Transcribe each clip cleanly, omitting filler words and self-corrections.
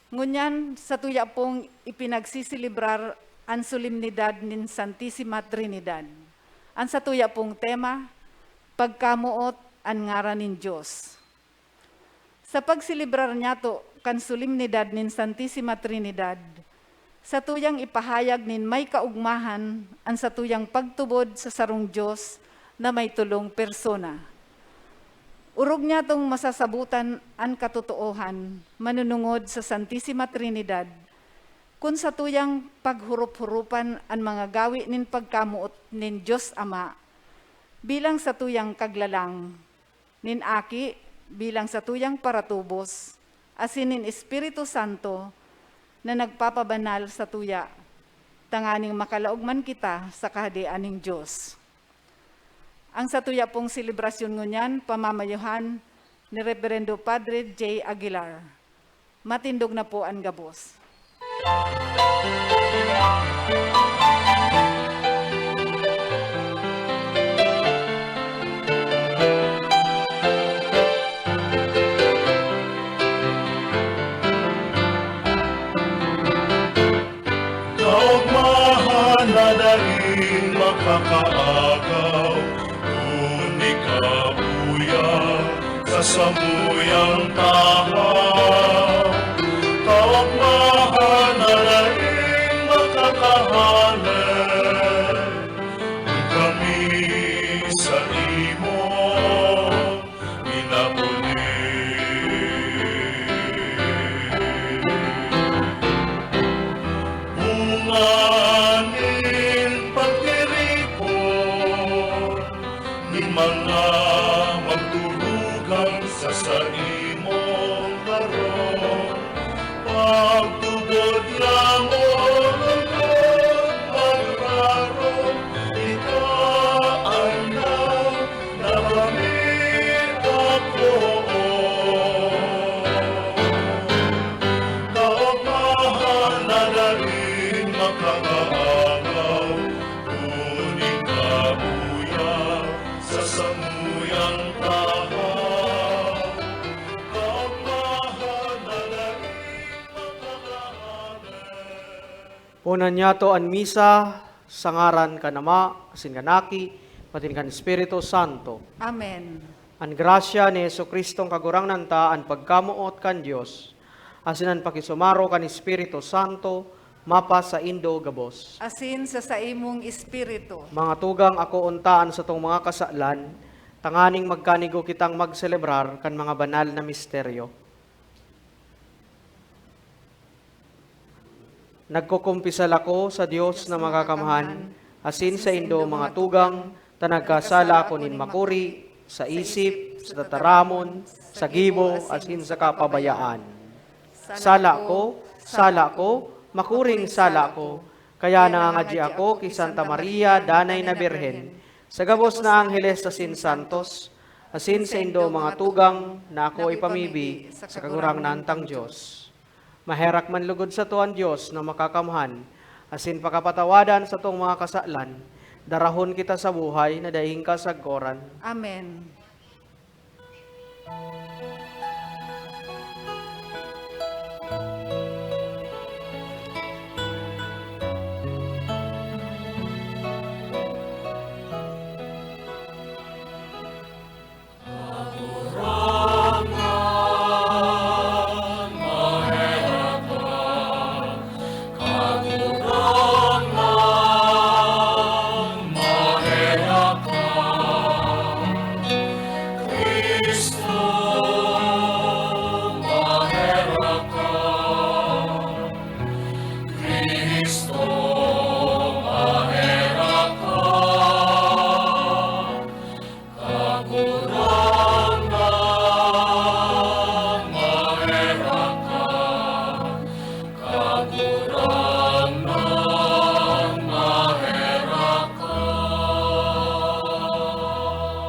Ngunyan sa tuya pong ipinagsisilibrar ang solemnidad nin Santissima Trinidad. Ang sa tuya pong tema, pagkamuot ang ngaran nin Diyos. Sa pagsilibrar niya to kan solemnidad nin Santissima Trinidad, sa tuyang ipahayag nin may kaugmahan ang sa tuyang pagtubod sa sarong Diyos na may tulong persona. Urog niya tong masasabutan ang katotoohan manunungod sa Santissima Trinidad kung sa tuyang paghurup-hurupan ang mga gawi nin pagkamuot nin Diyos Ama bilang sa tuyang kaglalang nin Aki bilang sa tuyang paratubos asin nin Espiritu Santo na nagpapabanal sa tuya, tanganing makalaugman kita sa kahadian ng Diyos. Ang sa tuya pong selebrasyon ngunyan, pamamayuhan ni Reverendo Padre J. Aguilar. Matindog na po ang gabos. Madaling makakaagaw, kung ikabuya sa samuyang tahaw. Kaugmahan na daling makakahanap, kung kami sa imo inapuli. Mga magtulugang sa imong karon, pagtubod lamang ang magraro, ikaan na kami ako. Kaugmahan na daling makakaagaw, kung ikabuya sa samuyang tahaw. Kaugmahan na daling makakahanap. Punan niya to ang misa, sangaran ka nama, asin kanaki, patin kan Espiritu Santo. Amen. Ang grasya ni Jesucristong kagurangnan ta, ang pagkamuot kan Dios, asin ang pakisumaro kan Espiritu Santo, mapa sa Indo gabos. Asin sa saimong espiritu. Mga tugang ako untaan sa tong mga kasalan, tanganing magkanigo kitang magselebrar kan mga banal na misteryo. Nagkukumpisal ako sa Dios na makakamahan, asin sa Indo mga tugang, tanagkasala ko nin makuri, sa isip, sa tataramon, sa gibo, asin sa kapabayaan. Sala ko, makuring sala ko, kaya nangangadji ako kay Santa Maria, Danay na Birhen, sa gabos na Angeles asin Santos, asin sa Indo mga tugang na ako ipamibi sa kagurangnan tang Diyos. Maherak man lugod sa tuwan Diyos na makakamhan, asin pakapatawadan sa tong mga kasalan, darahon kita sa buhay na daing kasagkoran. Amen.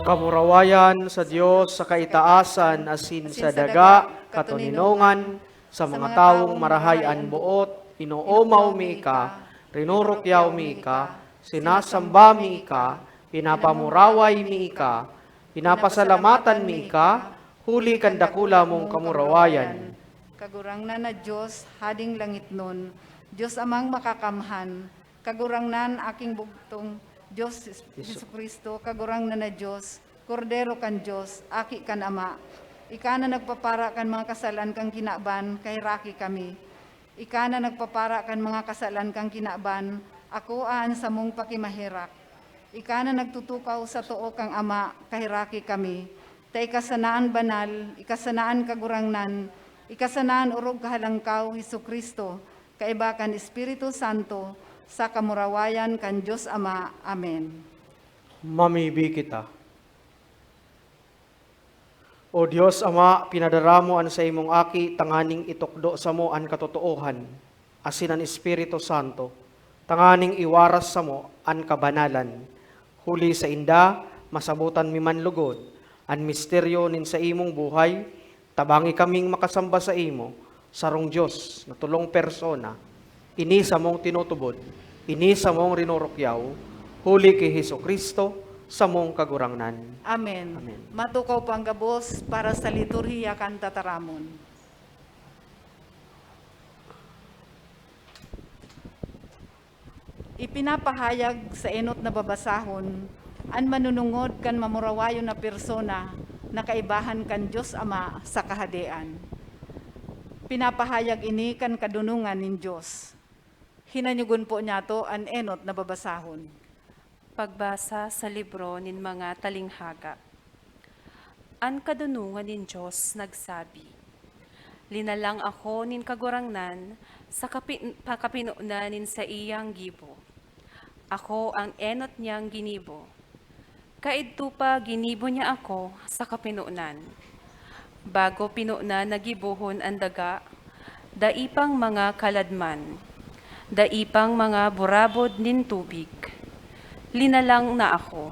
Kamurawayan sa Dios sa kaitaasan asin sa daga katuninongan sa mga taong marahayan buot inuumaw mi ka rinurukyaw mi ka sinasamba mi ka pinapamuraway mi ka pinapasalamatan mi ka huli kan dakula mong kamurawayan Kagurangnan na Diyos, hading langit nun, Diyos amang makakamhan, kagurangnan aking bugtong, Diyos Jesucristo, kagurangnan na Diyos, Kordero kan Diyos, aki kan Ama, ika na nagpapara kan mga kasalan kang kinaban, kay raki kami. Ika na nagpapara kan mga kasalan kang kinaban, ako aan sa mong pakimahirak. Ika na nagtutukaw sa tuo kang Ama, kay raki kami. Ta ikasanaan banal, ikasanaan kagurangnan, ikasanaan urog kahalangkaw, Jesucristo, kaiba kan Espiritu Santo, sa kamurawayan kan Diyos Ama. Amen. Mamibi kita. O Diyos Ama, pinadaramo an sa imong aki, tanganing itukdo sa mo an katotoohan, asin an Espiritu Santo, tanganing iwaras sa mo an kabanalan. Huli sa inda, masabutan mi man lugod, an misteryo nin sa imong buhay, tabangi kaming makasamba sa imo, sarong Diyos na tulong persona, ini sa mong tinutubod, ini sa mong rinurukyaw, huli kay Jesucristo, sa mong kagurangnan. Amen. Amen. Matukaw pang gabos para sa liturhiya kan tataramon. Ipinapahayag sa enot na babasahon, an manunungod kan mamurawayo na persona na kaibahan kan Diyos Ama sa kahadean. Pinapahayag ini kan kadunungan nin Diyos. Hinanyugon po niya to an enot na babasahon. Pagbasa sa libro nin mga talinghaga. An kadunungan nin Diyos nagsabi, linalang ako nin kagurangnan sa pakapinunan nin sa iyang gibo. Ako ang enot niyang ginibo. Kaidto pa ginibo niya ako sa kapinunan. Bago pinunan nagibuhon ang daga, daipang mga kaladman, daipang mga burabod nin tubig. Linalang na ako.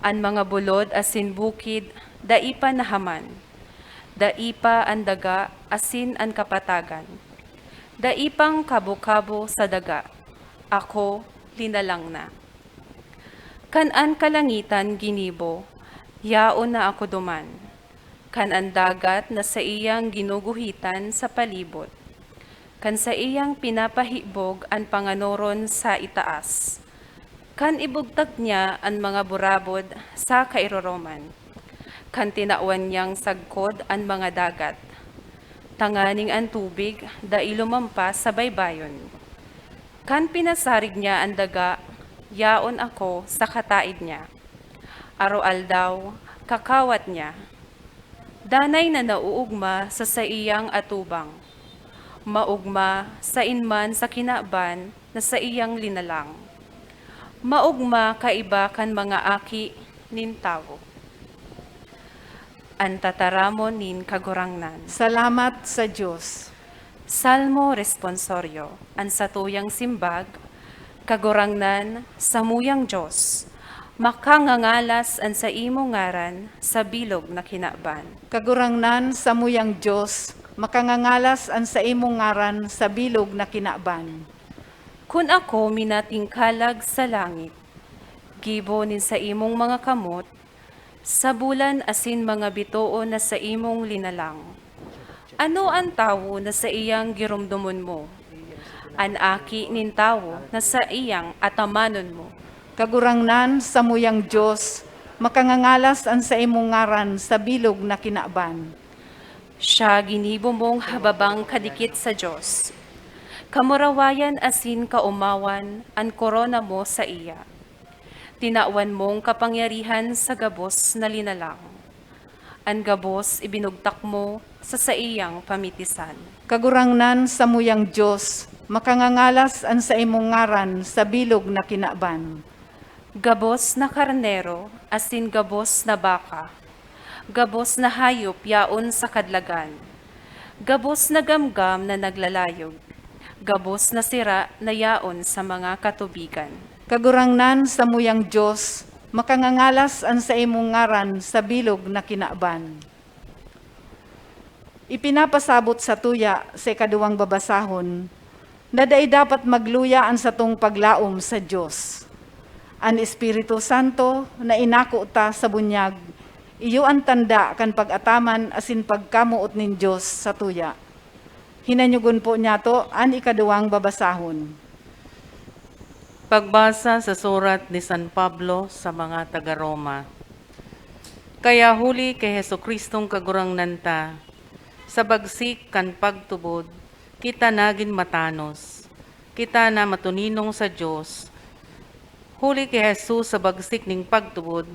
An mga bulod asin bukid, daipa nahaman. Daipa ang daga, asin ang kapatagan. Daipang kabo-kabo sa daga. Ako, linalang na. Kan-an kalangitan ginibo, yaon na ako duman. Kan-an dagat na sa iyang ginuguhitan sa palibot. Kan sa iyang pinapahibog ang panganoron sa itaas. Kan ibugtag niya ang mga burabod sa kairoroman. Kan tinawan niyang sagkod ang mga dagat. Tanganing ang tubig, dai lumampas sa baybayon. Kan pinasarig niya ang daga, yaon ako sa kataid niya. Aroal daw, kakawat niya. Danay na nauugma sa iyang atubang. Maugma sa inman sa kinaban na sa iyang linalang. Maugma kaiba kan mga aki nin tao. An tataramon nin kagurangnan. Salamat sa Diyos. Salmo responsorio. An satuyang simbag, kagurangnan sa muyang Diyos. Makangangalas an sa imo ngaran sa bilog na kinaban. Kagurangnan sa muyang Diyos, makangangalas an sa imong ngaran sa bilog na kinaban. Kun ako minatingkalag sa langit, gibo nin sa imong mga kamot, sa bulan asin mga bitoo na sa imong linalang. Ano ang tawo na sa iyang girumdumon mo? An aki nin tawo na sa iyang atamanon mo. Kagurangnan sa muyang Diyos, makangangalas an sa imong ngaran sa bilog na kinaban. Siya ginibo mong hababang kadikit sa Diyos. Kamurawayan asin kaumawan ang korona mo sa iya. Tinawan mong kapangyarihan sa gabos na linalang. Ang gabos ibinugtak mo sa iyang pamitisan. Kagurangnan sa muyang Diyos, makangangalas an sa imong ngaran sa bilog na kinaban. Gabos na karnero asin gabos na baka. Gabos na hayop yaon sa kadlagan. Gabos na gamgam na naglalayog. Gabos na sira na yaon sa mga katubigan. Kagurangnan sa muyang Diyos, makangangalas an sa imong ngaran sa bilog na kinaban. Ipinapasabot sa tuya sa ikaduwang babasahon, na daay dapat magluya an sa tong paglaom sa Diyos. An Espiritu Santo na inako ta sa bunyag, iyo ang tanda kan pag-ataman asin pagkamuot nin Diyos sa tuya. Hinanyugon po niya to, an ikaduwang babasahon. Pagbasa sa surat ni San Pablo sa mga taga-Roma. Kaya huli kay Hesukristong kagurangnan ta, sa bagsik kan pagtubod, kita nagin matanos, kita na matuninong sa Diyos. Huli kay Jesus sa bagsik ning pagtubod,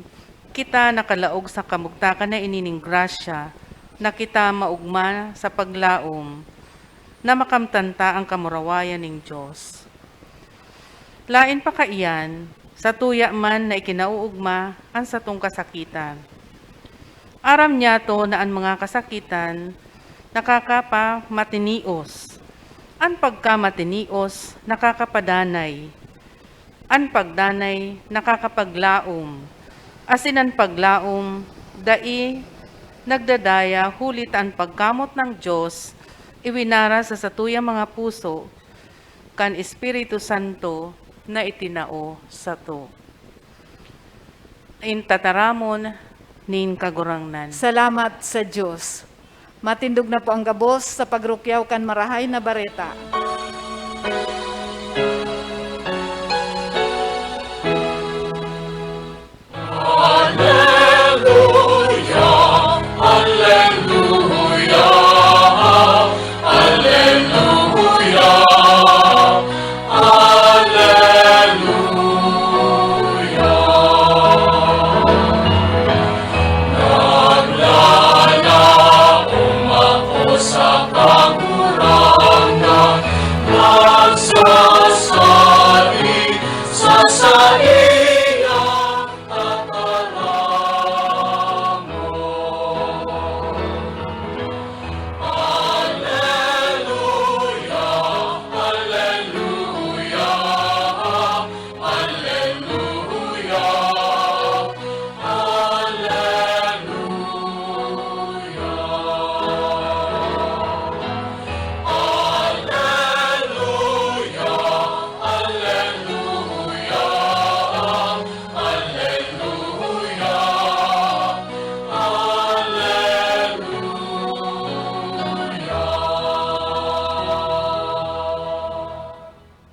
kita nakalaog sa kamugtakan na inining grasya, na kita maugma sa paglaom, na makamtanta ang kamurawayan ning Diyos. Lain pa kaiyan, sa tuya man na ikinauugma ang satong kasakitan. Aram niya to na ang mga kasakitan nakakapa matinios. Ang pagkamatinios nakakapadanay. Ang pagdanay nakakapaglaom. Asin ang paglaom, dai nagdadaya hulit ang pagkamot ng Diyos, iwinara sa satuyang mga puso, kan Espiritu Santo na itinao sa to. In tataramon, nin kagurangnan. Salamat sa Diyos. Matindog na po ang gabos sa pagrukyaw kan marahay na bareta.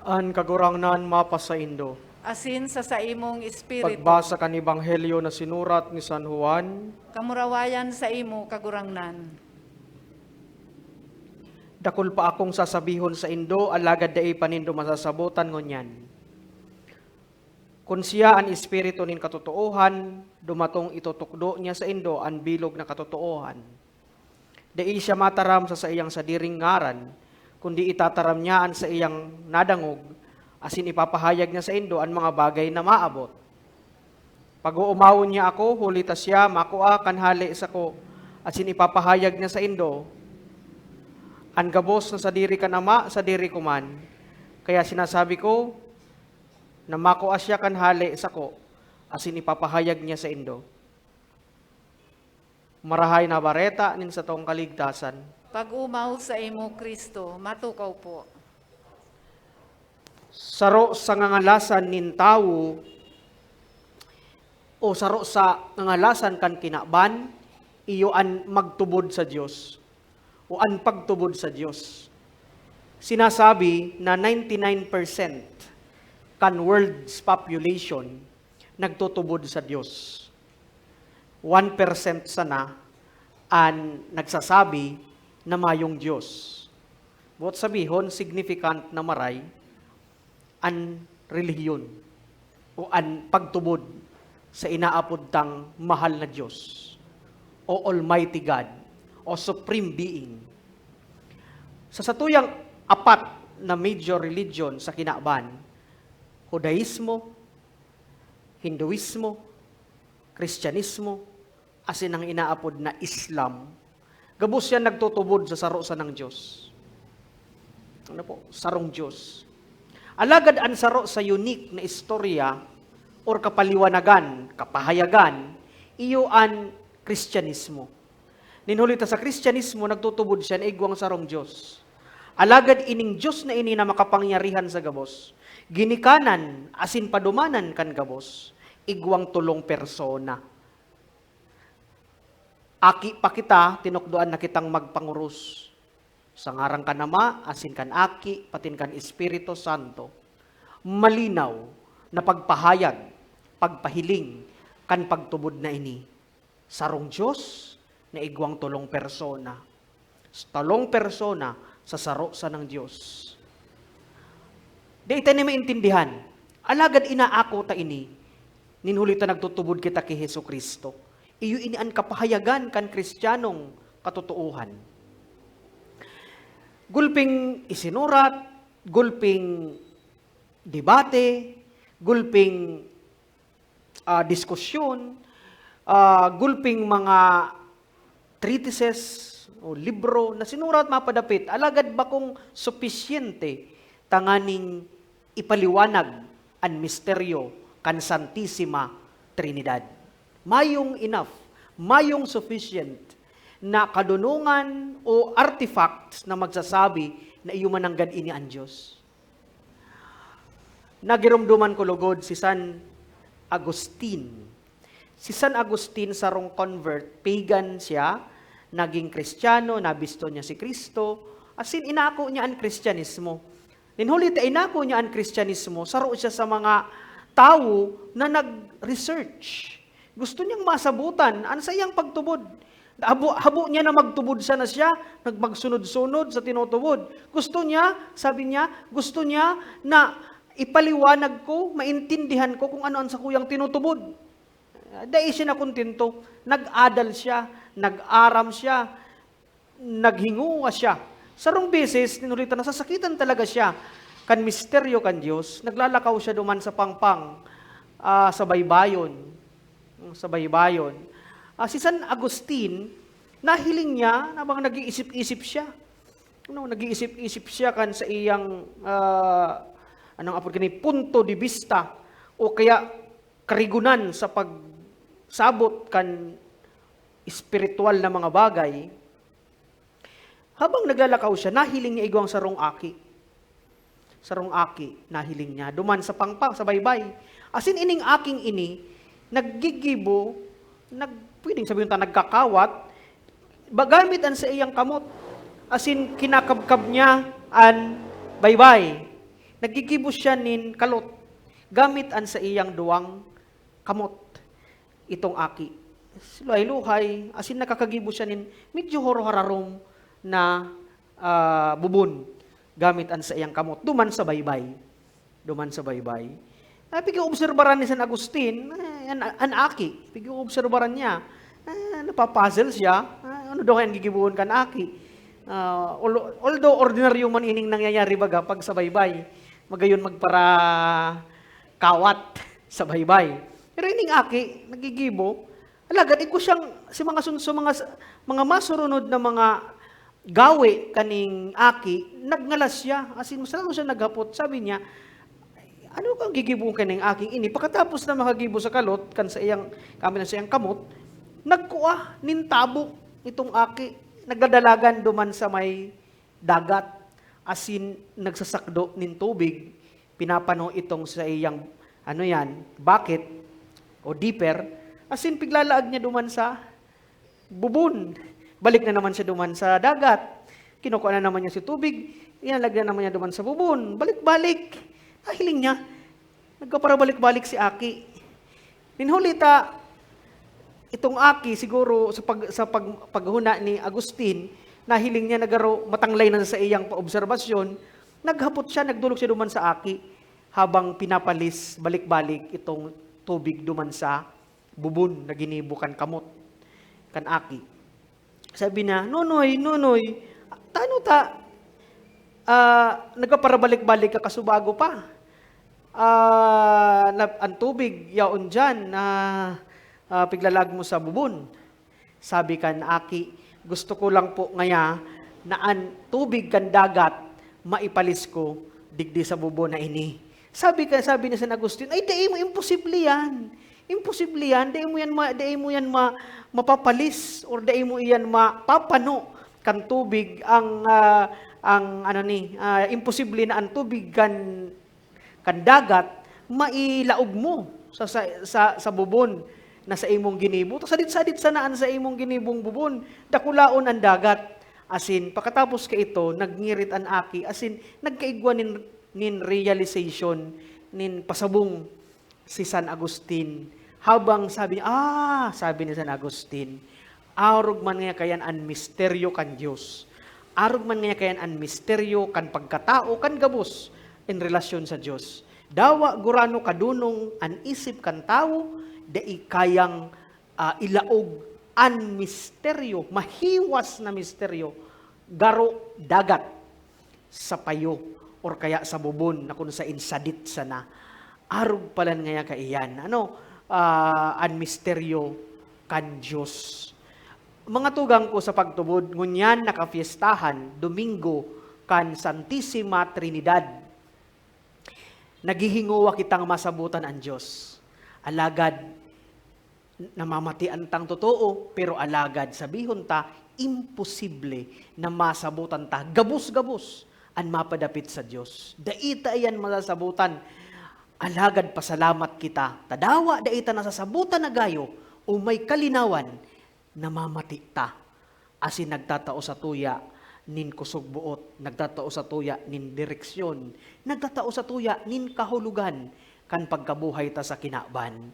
An kagurangnan mapasaindo. Asin sa imong espiritu. Pagbasa kan Ebanghelyo na sinurat ni San Juan, Kamurawayan sa imo kagurangnan. dakul pa akong sasabihon sa indo, alagad dai panindo masasabutan ngunyan. Kung siya ang espiritu nin katotoohan, dumatong itutukdo niya sa indo ang bilog na katotoohan. Dai siya mataram sa iyang sadiring ngaran, kundi itataram niyaan sa iyang nadangog, asin ipapahayag niya sa indo ang mga bagay na maabot. Pag-uumawon niya ako, hulita siya, makua, kanhali sa ko, asin ipapahayag niya sa indo, ang gabos na sa diri kan ama, sa diri ko man. Kaya sinasabi ko, na makua siya kanhali sa ko, asin ipapahayag niya sa indo. Marahay na bareta nin sa tong kaligtasan. Pag-umaw sa imo Kristo, matukaw po. Saro sa ngangalasan nin tawo, o saro sa ngangalasan kan kinaban, iyo an magtubod sa Dios o an pagtubod sa Dios. Sinasabi na 99% kan world's population nagtutubod sa Dios. 1% sana an nagsasabi na mayong Diyos. Buot sabihon, significant na maray an relihiyon o an pagtubod sa inaapod tang mahal na Diyos o Almighty God o Supreme Being. Sa satuyang apat na major religion sa kinaban, Judaismo, Hinduismo, Kristyanismo, asin ang inaapod na Islam, gabos yan nagtutubod sa saro sa ng Diyos. Ano po? Sarong Diyos. Alagad ang saro sa unique na istorya or kapaliwanagan, kapahayagan, iyo an Kristyanismo. Ninhulita sa Kristyanismo, nagtutubod siya na igwang sarong Diyos. Alagad ining Diyos na ini na makapangyarihan sa gabos, ginikanan, asin padumanan kan gabos, igwang tulong persona. Aki pa kita, tinukduan na kitang magpangurus. Sa ngarang kan Ama, asin kan Aki, patin kan Espiritu Santo. Malinaw na pagpahayag, pagpahiling, kan pagtubod na ini. Sarong Diyos na igwang tulong persona. Talong persona sa saro sa ng Diyos. Di ita ni maintindihan. Alagad inaako ta ini. Ninhuli ta nagtutubod kita kay Hesus Kristo. Iyo ini an kapahayagan kan Kristiyanong katotohan. Gulping isinurat, gulping debate, gulping diskusyon, gulping mga treatises o libro na sinurat mapadapit, alagad ba kung sufisyente tanganing ipaliwanag ang misteryo kan Santissima Trinidad. Mayong enough, mayong sufficient na kadunungan o artifacts na magsasabi na iyo mananggad ini ang Diyos. Nagirumduman ko lugod si San Agustin. Si San Agustin sarong convert, pagan siya, naging Kristiyano, nabisto niya si Kristo, asin inako niya ang Kristyanismo. Ninhuli ta inako niya ang Kristyanismo, saro siya sa mga tao na nag-research. Gusto niyang masabutan, ano sa iyang pagtubod. Habo niya na magtubod sana siya, nagmagsunod-sunod sa tinutubod. Gusto niya, sabi niya, gusto niya na ipaliwanag ko, maintindihan ko kung ano ang sa kuyang tinutubod. Dahil siya na kontento, nag-adal siya, nag-aram siya, naghinguwa siya. Sarong beses, ninulita, nasasakitan talaga siya, kan misteryo kan Diyos, naglalakaw siya duman sa pangpang, sa baybayon. Sa baybayon. Si San Agustin, nahiling niya, nabang nag-iisip-isip siya. Nag-iisip-isip siya kan sa iyang, punto de vista, o kaya karigunan sa pagsabot kan espiritual na mga bagay. Habang naglalakaw siya, nahiling niya igwang sarong aki. Sarong aki, nahiling niya. Duman sa pangpang, sa baybay. Asin ining aking ini, naggigibo, pwedeng sabihin ta nagkakawat, bagamit an sa iyang kamot. Asin kinakabkab niya an baybay. Naggigibo siya nin kalot. Gamit an sa iyang duwang kamot. Itong aki. Luhay-luhay, asin nakakagibo siya nin medyo horo-hararom na bubon. Gamit an sa iyang kamot. Duman sa baybay. Duman sa baybay. Pigi-obserbaran ni San Agustin, an aki. Pigi-obserbaran niya. Napapuzzle siya. Ano daw ang gigibuhon kan aki? Although ordinaryo man ining nangyayari baga pag sa baybay, magayon magpara kawat sa baybay. Pero ining aki, nagigibo, alagad iko siyang, si mga masurunod na mga gawe kaning aki, nagngalas siya. Asin, saan siya naghapot? Sabi niya, ano kang gigibo kaning aking ini? Pagkatapos na makagibo sa kalot, kan sa iyang, kami na sa iyang kamot, nagkuha, nintabo itong aki, nagdadalagan duman sa may dagat, asin nagsasakdo nin tubig, pinapano itong sa iyang, bucket, o dipper, asin piglalaag niya duman sa bubon. Balik na naman siya duman sa dagat. Kinukuha na naman niya si tubig, inalagyan naman niya duman sa bubon. Balik-balik. Hiling niya, nagkaparabalik-balik si Aki. Ninhulita, itong Aki siguro sa paghuna ni Agustin, nahiling niya nagaro matanglay na sa iyang paobserbasyon, naghapot siya, nagdulog siya duman sa Aki, habang pinapalis, balik-balik itong tubig duman sa bubon na ginibukan kamot, kan Aki. Sabi na, Nunoy, tano ta, nagkaparabalik-balik ka kasubago pa. Ang tubig yaon dyan na piglalag mo sa bubon. Sabi kan Aki, gusto ko lang po ngaya na ang tubig kan dagat maipalis ko digdi sa bubon na ini. Sabi ni San Agustin, ay dai mo imposible yan. Imposible yan, dai mo yan mapapalis or dai mo yan mapapano kan tubig imposible na ang tubig kan dagat mailaog mo sa bubon na sa imong ginibo. Sadit-sadit sanaan sa imong ginibong bubon, dakulaon ang dagat. Asin, pagkatapos ka ito, nagngirit an aki, asin, nagkaigwa nin realization, nin pasabong si San Agustin. Habang sabi ni San Agustin, arog man nga kayan an misteryo kan Diyos. Arog man nga kayan an misteryo kan pagkatao, kan gabos, in relasyon sa Diyos. Dawa gurano kadunong an isip kan tao, dai kayang ilaog an misteryo, mahiwas na misteryo, garo dagat sa payo or kaya sa bubon na kung sa insadit sana. Arog palan nga kaiyan. An misteryo kan Diyos. Mga tugang ko sa pagtubod, ngunyan nakafiestahan, Domingo, kan Santissima Trinidad. Naghihinguwa kitang masabutan ang Diyos. Alagad, namamati antang totoo, pero alagad sabihon ta, imposible na masabutan ta, gabus-gabus, ang mapadapit sa Diyos. Daita iyan masasabutan, alagad pasalamat kita, tadawa daita nasasabutan na gayo, o may kalinawan, namamati ta. Asin nagtatao sa tuya, nin kusog buot, nagtatao sa tuya, nin direksyon, nagtatao sa tuya, nin kahulugan, kan pagkabuhay ta sa kinaban.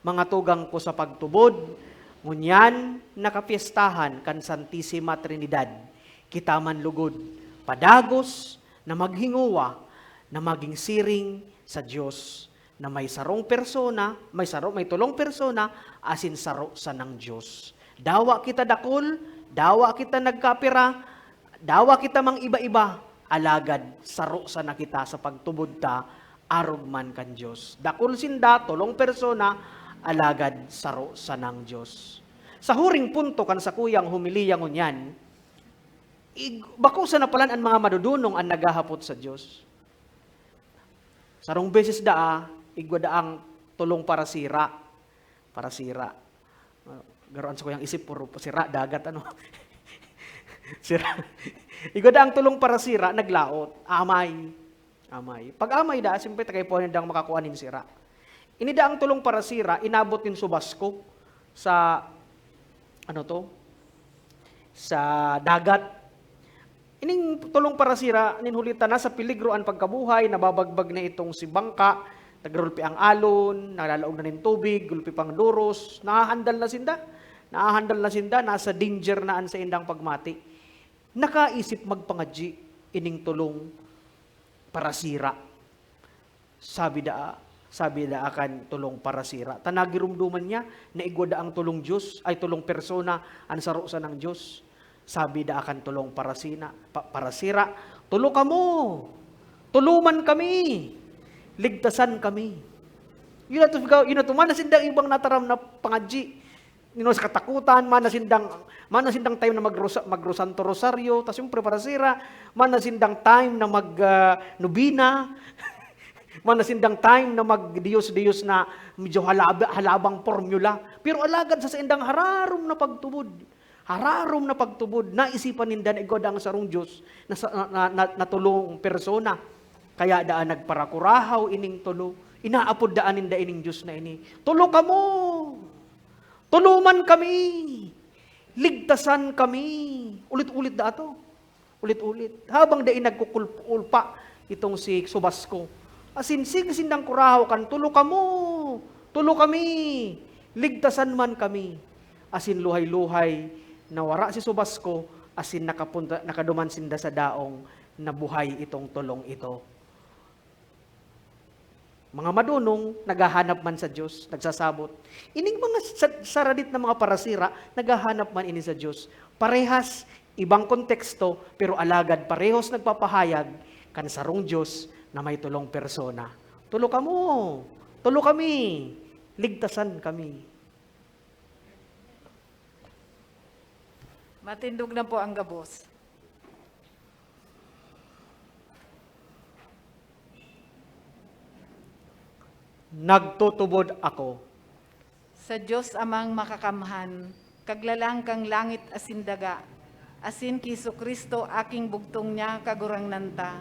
Mga tugang ko sa pagtubod, ngunyan nakapiestahan kan Santissima Trinidad, kita man lugod, padagos na maghinguwa, na maging siring sa Diyos, na may sarong persona, may tulong persona, asin saro sa ng Diyos. Dawa kita dakol, dawa kita nagkapira, dawa kita mang iba-iba, alagad saro sa nakita sa pagtubod ta, arog man kan Diyos. Dakol sinda, tulong persona, alagad saro sa ng Diyos. Sa huring punto kan sa kuyang humiliyang unyan, bako sa napalan ang mga madudunong ang naghahapot sa Diyos. Sarong beses igwa daang tulong para sira. Para sira. Garoan sa kuyang isip, puro sira, dagat, sira. Igwa daang tulong para sira, naglaot. Amay. Pag amay siyempre takay po nindang makakuha nin sira. Inida ang tulong para sira, inabot nin subasko sa, sa dagat. Ining tulong para sira, ninhulita na sa peligro ang pagkabuhay, nababagbag na itong si bangka, nagrulpi ang alon, nalalaog na nin tubig, gulpi pang duros, nahahandal na sinda, nasa danger na an sa indang pagmati. Nakaisip magpangadji, ining tulong para sira. Sabi da akan tulong para sira. Tanagirumduman niya, naigwada ang tulong Diyos, ay tulong persona, ang sarusa ng Diyos. Sabi da akan tulong para sira, tulo kamo, tuluman kami, ligtasan kami. Yun na manasindang ibang nataram na pangadji, sa katakutan, manasindang time na magrosanto rosaryo, tas yung para sira, manasindang time na magnubina, manasindang time na mag-Diyos na medyo halabang formula. Pero alagad sa indang hararom na pagtubod, naisipan ninda na igod ang sarong Diyos na tulong persona. Kaya daan nagparakurahaw ining tulo, inaapod daan ninda ining Diyos na ini. Tulo kamo, tuluman kami, ligtasan kami. Ulit-ulit da ato. Ulit-ulit. Habang dai nagkukulpa itong si Subasko. Sindang kurahaw kan, tulo kami, ligtasan man kami. Asin luhay-luhay, nawara si Subasko, asin nakaduman sinda sa daong na buhay itong tulong ito. Mga madunong, naghahanap man sa Diyos, nagsasabot. Ining mga saradit na mga parasira, naghahanap man ini sa Diyos. Parehas, ibang konteksto, pero alagad parehos nagpapahayag kan sarong Diyos na may tulong persona. Tulo kami, ligtasan kami. Matindog na po ang gabos. Nagtutubod ako. Sa Diyos amang makakamhan, kaglalang kang langit asin daga, asin Kiso Kristo aking bugtong niya kagurang nanta.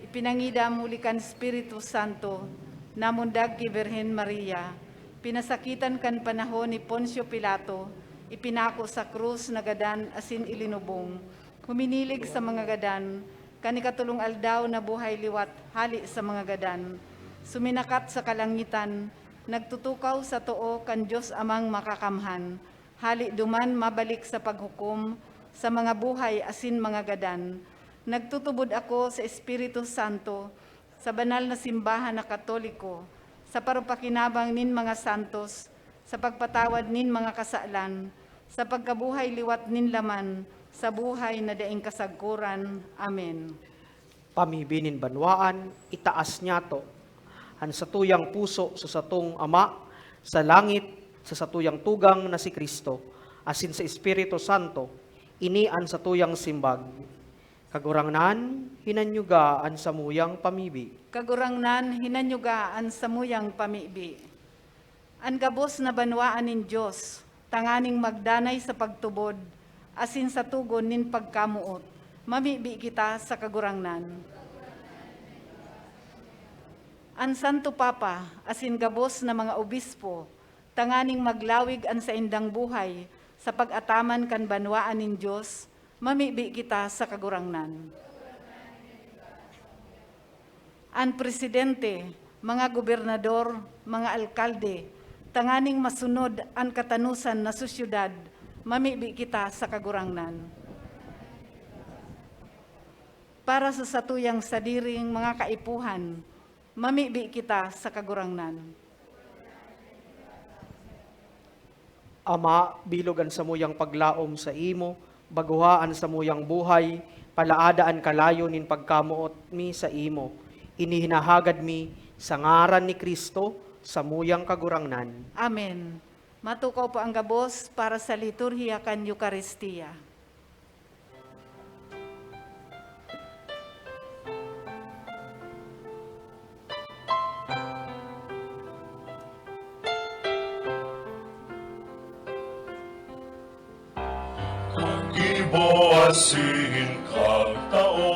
Ipinangida muli kan Espiritu Santo, namundag ki Birhen Maria, pinasakitan kan panahon ni Poncio Pilato, ipinako sa krus nagadan asin ilinubong, huminilig sa mga gadan, kanikatulong aldaw na buhay liwat, hali sa mga gadan, suminakat sa kalangitan, nagtutukaw sa too kan Diyos amang makakamhan, hali duman mabalik sa paghukom, sa mga buhay asin mga gadan. Nagtutubod ako sa Espiritu Santo, sa banal na simbahan na Katoliko, sa parupakinabang nin mga santos, sa pagpatawad nin mga kasalan, sa pagkabuhay liwat nin laman, sa buhay na daing kasagkuran. Amen. Pamibinin banwaan, itaas niya to. Han sa tuyang puso sa satong Ama, sa langit, sa satuyang tugang na si Kristo, asin sa Espiritu Santo, inian sa tuyang simbag. Kagurangnan, hinanyugaan sa muyang pamibi. Kagurangnan, hinanyugaan sa muyang pamibi. Ang gabos na banwaan nin Diyos, tanganing magdanay sa pagtubod, asin sa tugon nin pagkamuot, mamibi kita sa kagurangnan. Ang Santo Papa, asin gabos na mga obispo, tanganing maglawig an sa indang buhay, sa pag-ataman kan banwaan nin Diyos, mamibi kita sa kagurangnan. Ang presidente, mga gobernador, mga alkalde, tanganing masunod ang katanusan na susyudad, mamibi kita sa kagurangnan. Para sa satuyang sadiring mga kaipuhan, mamibi kita sa kagurangnan. Ama, bilogan sa muyang paglaom sa imo, baguhaan sa muyang buhay, palaadaan kalayo nin pagkamuot mi sa imo. Inihinahagad mi sa ngaran ni Kristo sa muyang kagurangnan. Amen. Matukaw po ang gabos para sa liturhiya kan Eucharistia. Iboasin kag tao,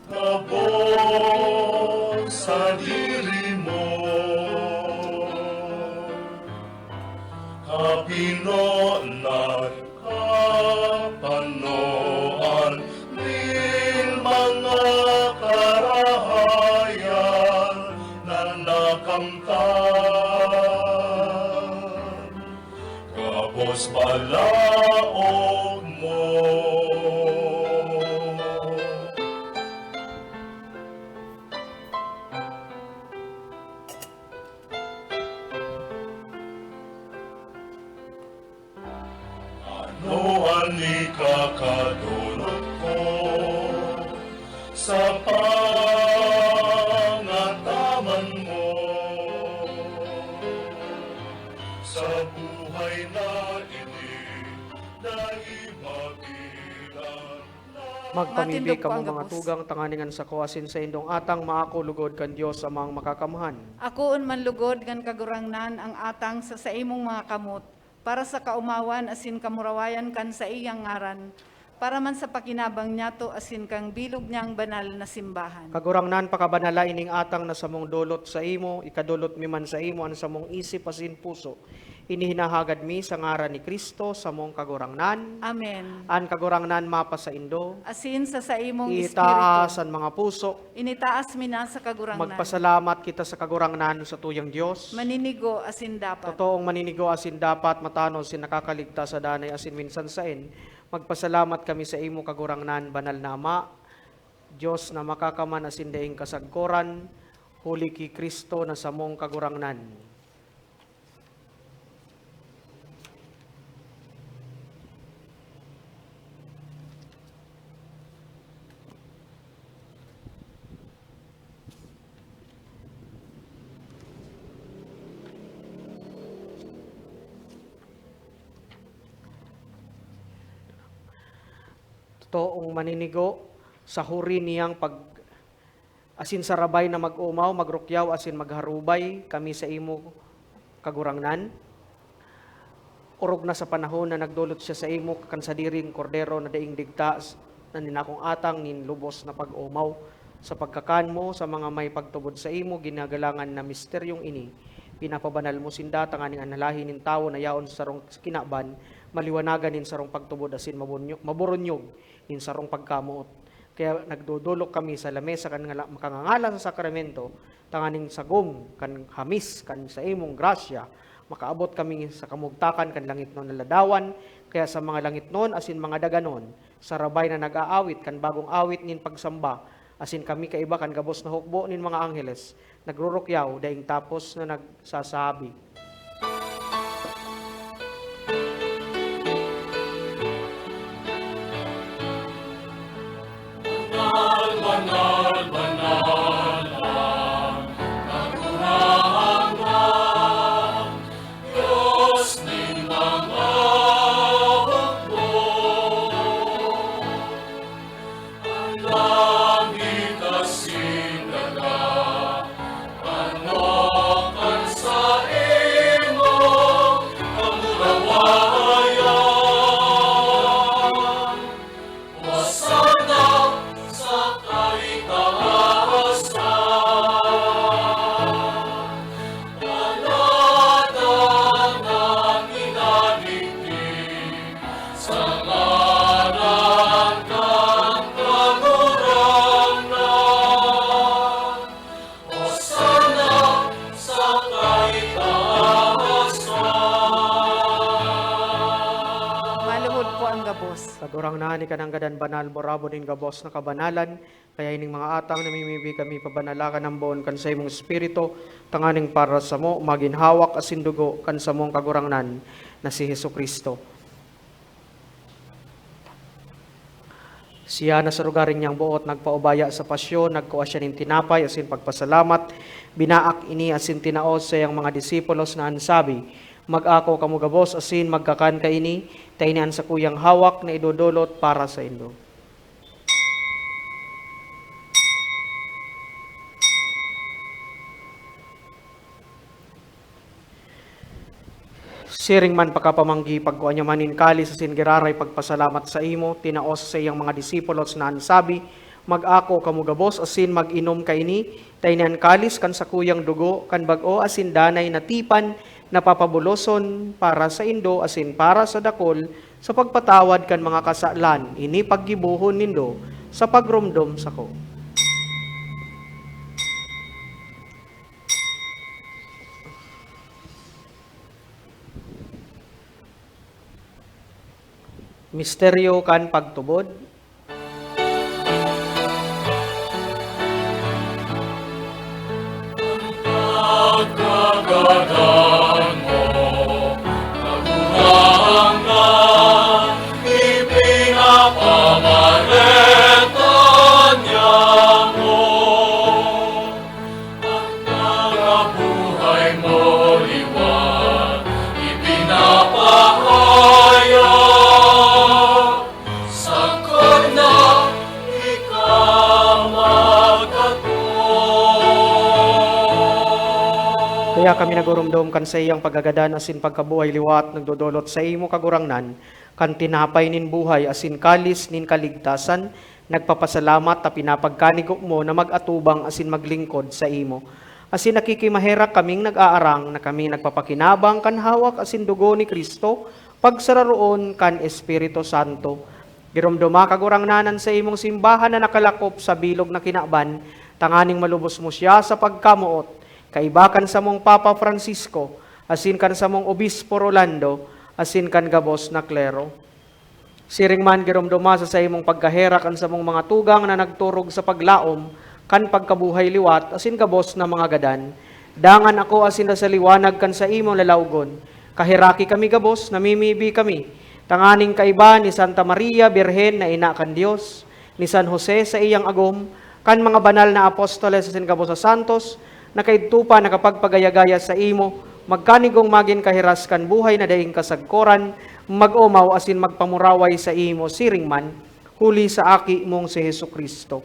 gabos sa diri mo. Kapinonan, kapanoan, nin mga karahayan na nakamtan. Gabos balaog mo. Ano ang ikakadulot ko sa pangataman mo sa buhay na ini dahil mabilang Magpamibig Matindog po kamo ang mga gabos. tugang tanganingan sa kuwasin sa indong atang maako lugod kan Dios amang makakamhan. Ako un manlugod gan kagurangnan ang atang sa imong mga kamot, para sa kaumawan asin kamurawayan kan sa iyang ngaran, para man sa pakinabang niyato asin kang bilog niyang banal na simbahan. Kagurangnan pakabanala ining atang na samong dulot sa imo, ikadulot mi man sa imo an samong isip asin puso. Inihinahagad mi sa ngaran ni Kristo samong kagurangnan. Amen. An kagurangnan mapa sa indo, Asin sa imong itaas espiritu, ang mga puso. initaas mi na sa kagurangnan. Magpasalamat kita sa kagurangnan sa tuyang Dios. Maninigo asin dapat. Totoong maninigo asin dapat matanos sin nakakaligtas sa danay asin minsan sain. Magpasalamat kami sa imo kagurangnan, banal na Ama, Diyos na makakaman asin daing kasagkoran, huli ki Kristo na samong kagurangnan. Toong maninigo sa huri niyang pag asin sarabay na mag-umaw, magrukyaw, asin magharubay kami sa imo kagurangnan. Urog na sa panahon na nagdulot siya sa imo kansadiring kordero na daing digtas na ninakong atang nin lubos na pag-umaw. Sa pagkakan mo sa mga may pagtubod sa imo, ginagalangan na misteryong ini. Pinapabanal mo sinda, tanganing analahin nin tao na yaon sa sarong kinaban, maliwanagan in sarong pagtubod asin maburunyog in sarong pagkamuot. Kaya nagdudulok kami sa lamesa kan makangangala sa sakramento, tanganing sagom kan hamis kan sa imong grasya, makaabot kami sa kamugtakan kan langit non naladawan, kaya sa mga langit non asin mga daganon, sa rabay na nag-aawit kan bagong awit nin pagsamba, asin kami kaiba kan gabos na hukbo nin mga angheles, nagrurukyaw daing tapos na nagsasabi. Maluhod po ang gabos. Kadurang na ni kanang gadan banal borabo nin gabos na kabanalan, kaya ining mga atang namimibi kami pabanalakan ng buon kan sa imong espiritu, tanganing para sa mo maginhawak asin dugo kan sa mong kagurangnan na si Hesukristo. Siya na sa lugaring niyang buot nagpaubaya sa pasyon, nagkuha siya nin tinapay asin pagpasalamat, binaak ini asin tinaos sa iyang mga disipulos na ansabi, mag-ako kamo gabos asin magkakan ka ini, tainian sa kuyang hawak na idodolot para sa indo. Siring man pakapamanggi pagkuha niya manin kali sa singiraray pagpasalamat sa imo, tinaos sa iyang mga disipulos na ansabi, mag-ako kamo gabos asin mag-inom kaini, tainian kalis kan sa kuyang dugo, kan bag-o asin danay na tipan, napapabuloson para sa indo asin para sa dakol, sa pagpatawad kan mga kasalan, ini paggibuhon nindo sa pagrumdom sa ko. Misteryo kan pagtubod. Pagkagadan mo, nagulang na, ipinapamareta niya mo. Ang nagabuhay mo liwan, ipinapahaya. Sangkot na ikaw magkatulong. Kaya kami nagurumdom kan sa iyang pagagadan asin pagkabuhay liwat, nagdodolot sa imo kagurangnan, kan tinapay nin buhay asin kalis nin kaligtasan, nagpapasalamat ta pinapagkanigo mo na mag-atubang asin maglingkod sa imo. Asin nakikimaherak kaming nag-aarang na kami nagpapakinabang kan hawak asin dugo ni Kristo, pagsararoon kan Espiritu Santo. Girumduma kagurangnanan sa imong simbahan na nakalakop sa bilog na kinaban, tanganing malubos mo siya sa pagkamuot, kaibakan sa mong Papa Francisco, asin kan sa mong Obispo Rolando, asin kan gabos na klero. Siring man girumduma sa imong pagkaherak kan sa mong mga tugang na nagturog sa paglaom, kan pagkabuhay liwat, asin gabos na mga gadan. Dangan ako asin na sa liwanag kan sa imong lalawgon, kahiraki kami gabos, namimibi kami. Tanganing kaiba ni Santa Maria, Birhen na ina kan Dios, ni San Jose sa iyang agom, kan mga banal na apostoles asin gabos sa santos, na kaidtupa nakapagpagayagaya sa imo, magkanigong magin kahiras kan buhay na daing kasagkoran, mag-umaw asin magpamuraway sa imo siring man, huli sa aki mong si Hesukristo.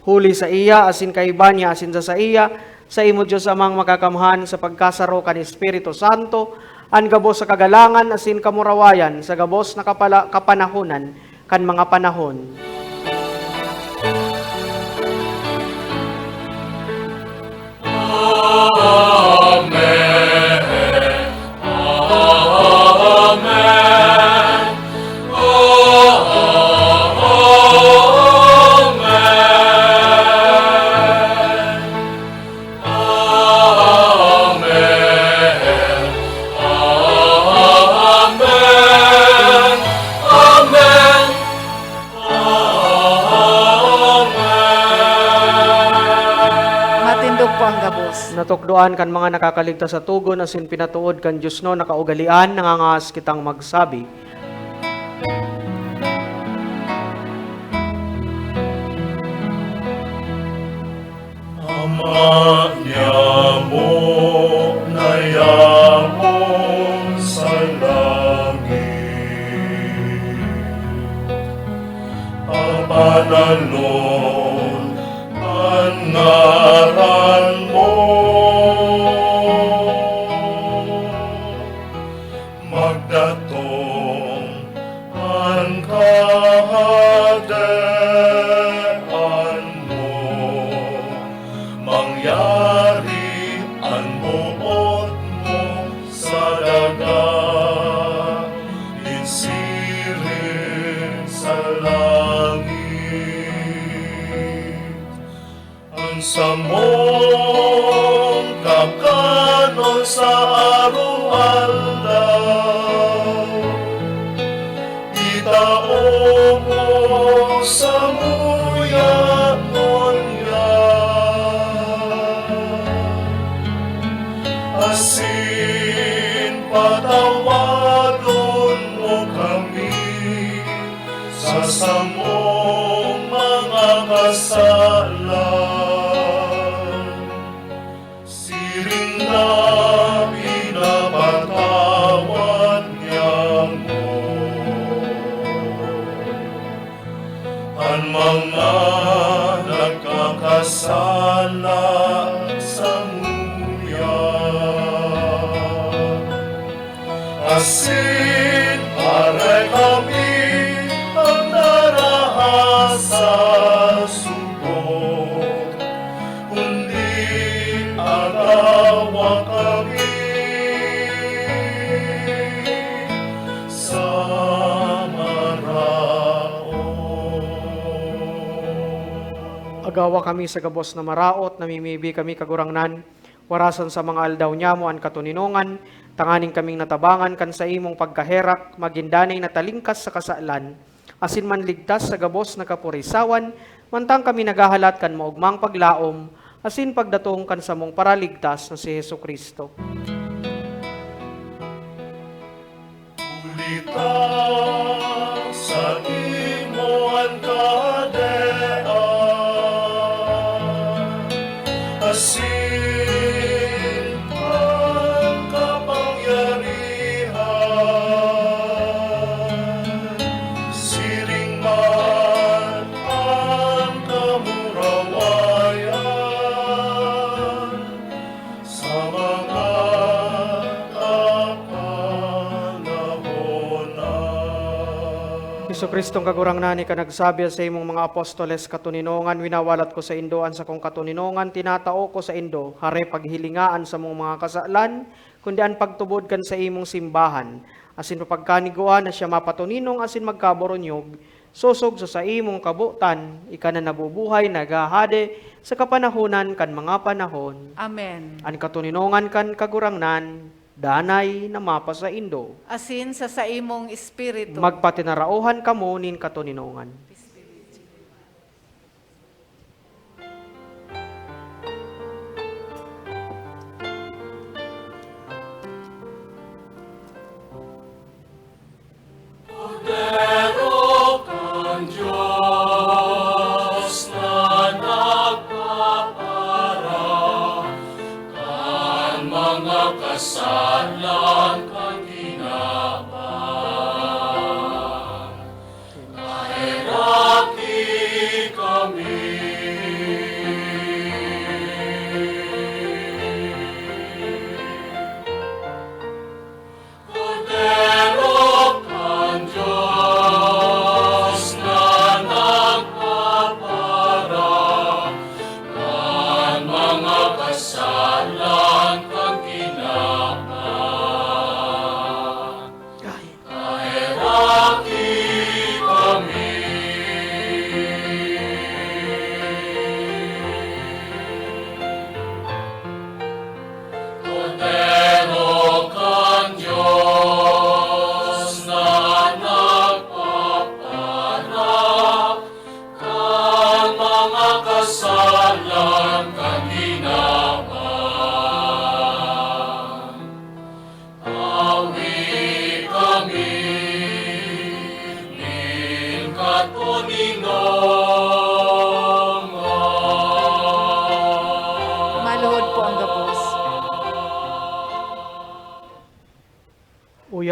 Huli sa iya asin kaiba niya asin sa iya, sa imo Diyos amang makakamhan sa pagkasaro kan Espiritu Santo, an gabos sa kagalangan asin kamurawayan sa gabos na kapanahonan kan mga panahon. Amen. Amen. Natukdoan kan mga nakakaligtas sa tugon asin pinatuod kan Diyos no nakaugalian nangangas kitang magsabi. Ama niya mo na yamon sa langit, apanalon ang ngaran mo, magdatong ang kahagdan mo, mangyari ang buot mo sa dagat, insirin sa langit. Ang samong kakanon sa araw-aldaw, itao mo sa muya ngonya, asin patawadon mo kami sa samong mga kasalan, siring na pinapatawad niya mo ang mga nagkakasala sa muya, asin para kami ang narahasa subok, kundi agawa kami sa maraon. Agawa kami sa gabos na maraot, namimibi kami kagurangnan, warasan sa mga aldaw niya mo ang katuninongan, tanganing kaming natabangan kan sa imong pagkaherak, magindanay na talingkas sa kasalan, asin man ligtas sa gabos na kapurisawan, mantang kami nagahalat kan maugmang paglaom, asin pagdatong kan sa mong paraligtas na si Hesu Kristo. Ulita sa imo ang kadean, asin ang kapangyarihan, siring man ang kamurawayan sa mga kapanahonan. Hesu Kristong kagurangnan ni ka nagsabi sa imong mga apostoles katuninongan, winawalat ko sa Indo an sa kong katuninongan, tinatao ko sa Indo, hare paghilingaan sa mong mga kasalan, kundi an pagtubod kan sa imong simbahan, asin papagkaniguan na siya mapatuninong asin magkaboronyog, susog sa imong kabutan, ika na nabubuhay, nagahade, sa kapanahunan kan mga panahon, Amen. an katuninongan kan kagurangnan, danay na mapa sa Indo, Asin sa imong espiritu. magpatinarauhan kamo nin katuninongan. Pero kang Diyos na nagpapara, kan mga kasalan kang ginawa. Kahiraki kami, Cordero kang Diyos na nagpapara, kan mga kasalan kang ginawa.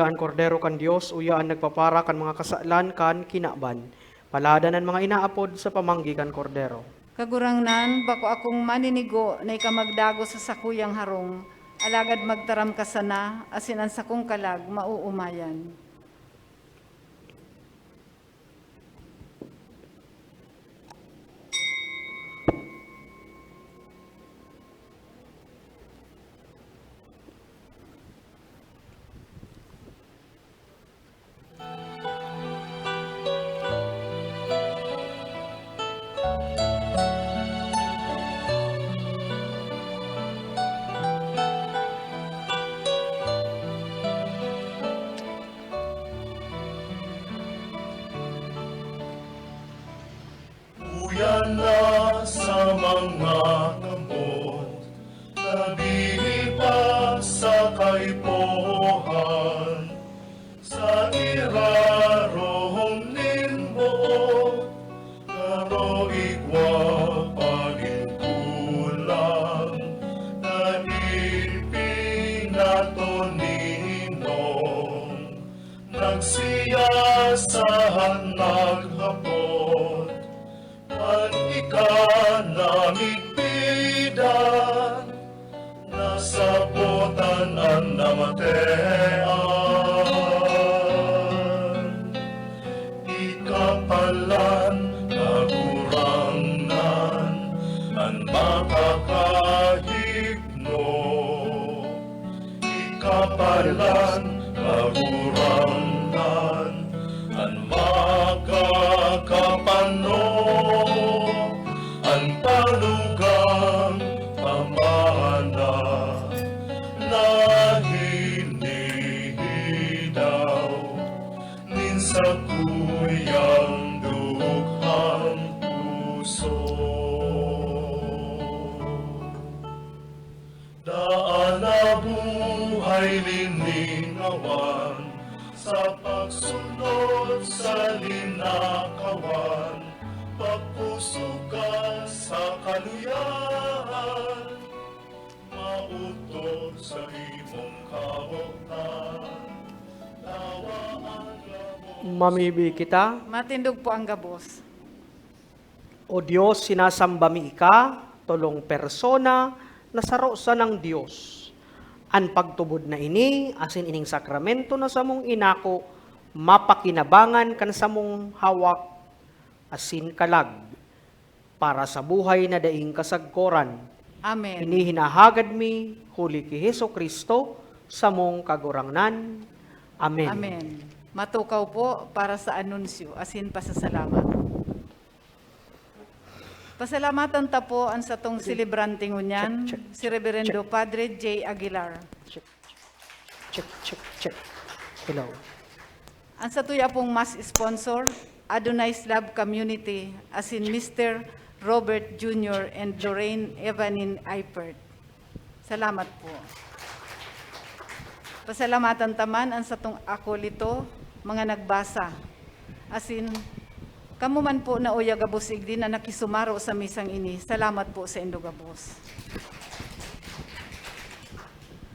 uyaan kordero kan Dios, uyaan nagpapara kan mga kasalan kan kinaban. Palada ng mga inaapod sa pamanggi kan kordero. Kagurangnan, bako akong maninigo na ikamagdago sa sakuyang harong, alagad magtaram ka sana, asin ang sakong kalag, mauumayan. Uyan na sa mga kamot, nabihip sa kaipohan, sa irarong ninbo, karo igwa pagintulang, na ipinato ninong, nagsiyasahan naghapon, ang ikanamigbidan, nasabutan ang namatean. Ikapalan, kagurangnan, ang makakahipno. Ikapalan, kagurangnan, ang makakapano. Ang palugang pamana na hinihidaw nin sa kuyang dughang puso. Daan na buhay liningawan sa pagsunod sa linakawan, pagpuso ka sa kaluyan, mautod sa imong kabuktan, tawa ang labot. Mamibi kita, Matindog po ang gabos. O Diyos, sinasamba mi ika, tulong persona, nasarosa ng Diyos. An pagtubod na ini, asin ining sakramento na samong inako, mapakinabangan kan samong hawak, asin kalag, para sa buhay na daing kasagkoran. Amen. Hinihinahagad mi, huli ki Heso Kristo, sa mong kagurangnan. Amen. Amen. Matukaw po para sa anunsyo, asin pasasalamat. Pasalamatan ta po ang satong celebrante ngunyan, Check, check, si Reverendo Padre J. Aguilar. Check, check, check, check. Hello. Ang satuya pong mas sponsor, Adonai's Love Community, as in Mr. Robert Jr. and Lorraine Evanin Eipert. Salamat po. Pasalamatan taman ang satong akolito, mga nagbasa. As in, kamu man po na uya gabusig din na nakisumaro sa misang ini. Salamat po sa Indogabos.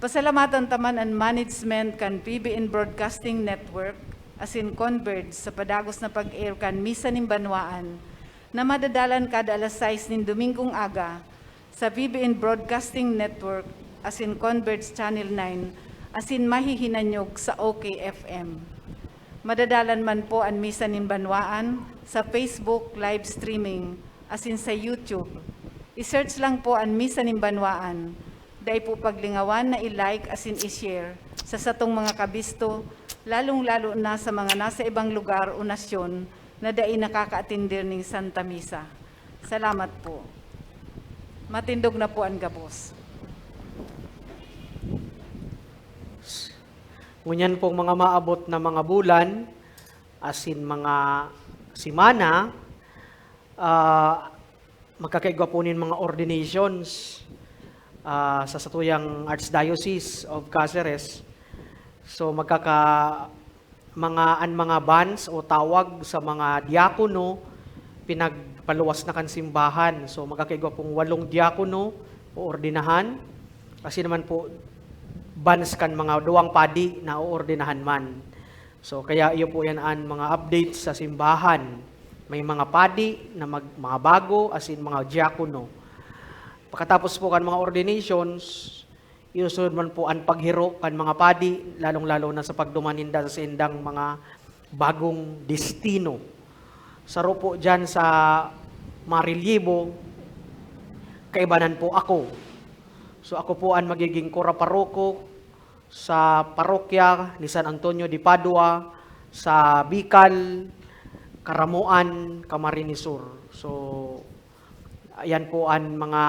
Pasalamatan taman ang management kan PBN Broadcasting Network, as in Converge, sa padagos na pag-air kan Misa ning Banwaan, na madadalan kada alas 6 nin Domingong aga sa PBN Broadcasting Network, as in Converge Channel 9, as in mahihinanyog sa OKFM. Madadalan man po ang Misa ning Banwaan sa Facebook live streaming, as in sa YouTube. I-search lang po ang Misa ning Banwaan. Dahil po paglingawan na i-like as in i-share sa satong mga kabisto, lalong-lalo na sa mga nasa ibang lugar o nasyon na dai nakaka-atender ng Santa Misa. Salamat po. Matindog na po ang gabos. Ngunyan pong mga maabot na mga bulan, asin mga simana, magkakaigwa po nin mga ordinations sa satuyang Archdiocese of Cáceres. So mga bands o tawag sa mga diakono, pinagpaluwas na kan simbahan. So magkakaigwa pong 8 diakono o ordinahan. Kasi naman po bans kan mga duwang padi na uordinahan man. So kaya iyo po yan ang mga updates sa simbahan. May mga padi na mga bago as in mga diakono. Pagkatapos po kan mga ordinations, iusunod man po ang paghiro kan mga padi, lalong-lalo na sa pagdumaninda sa sindang mga bagong destino. Saro po dyan sa Marillibo, kaibanan po ako. So ako po ang magiging kora paroko sa parokya ni San Antonio de Padua, sa Bicol, Karamuan, Camarines Sur. So ayan po ang mga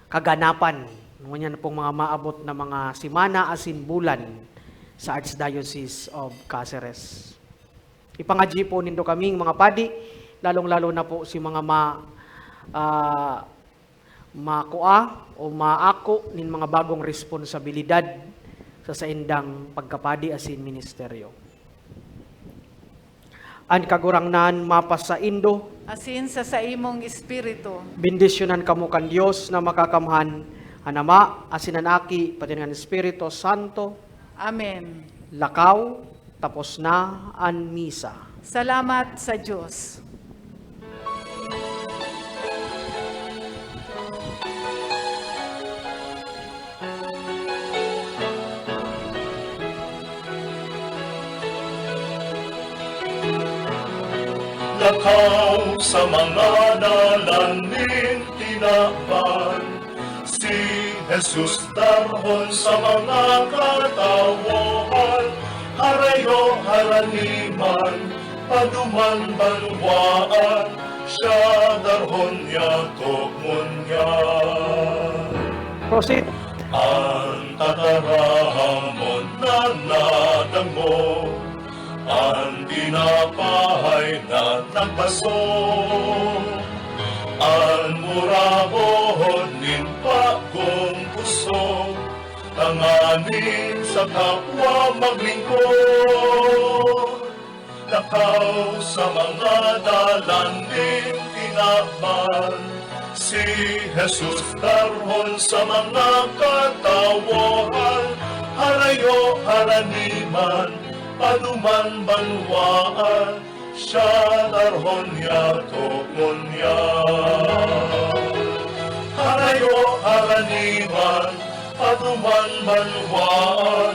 kaganapan. Ngunyan pong mga maabot na mga simana asin bulan sa Archdiocese of Cáceres. Ipangadji po nindo kaming mga padi, lalong-lalo na po si mga makua o maako nin mga bagong responsibilidad sa saindang pagkapadi asin ministeryo. An kagurangnan mapas sa Indo, Asin sa imong espiritu. bendisyonan kamo kan Dios na makakamhan, Anama, asin ang Aki, pati ng Espiritu Santo, Amen. lakaw, tapos na ang misa. Salamat sa Diyos. Lakaw sa mga dalanin tinakpan, si Jesus darhon sa mga katawahan, harayo haraniman, paduman banwaan, siya darhon yatok munyan. Proceed. Ang tatarahamon na nadango, ang tinapahay na nagpaso, ang murabohon nin pagong puso, tanganin sa kapwa maglingkod. Lakaw sa mga dalanin tinakpan, si Jesus darhon sa mga katawahan, harayo haraniman, paduman banwaan, siya darhon yatok munyan. Harayo haraniman, paduman banwaan,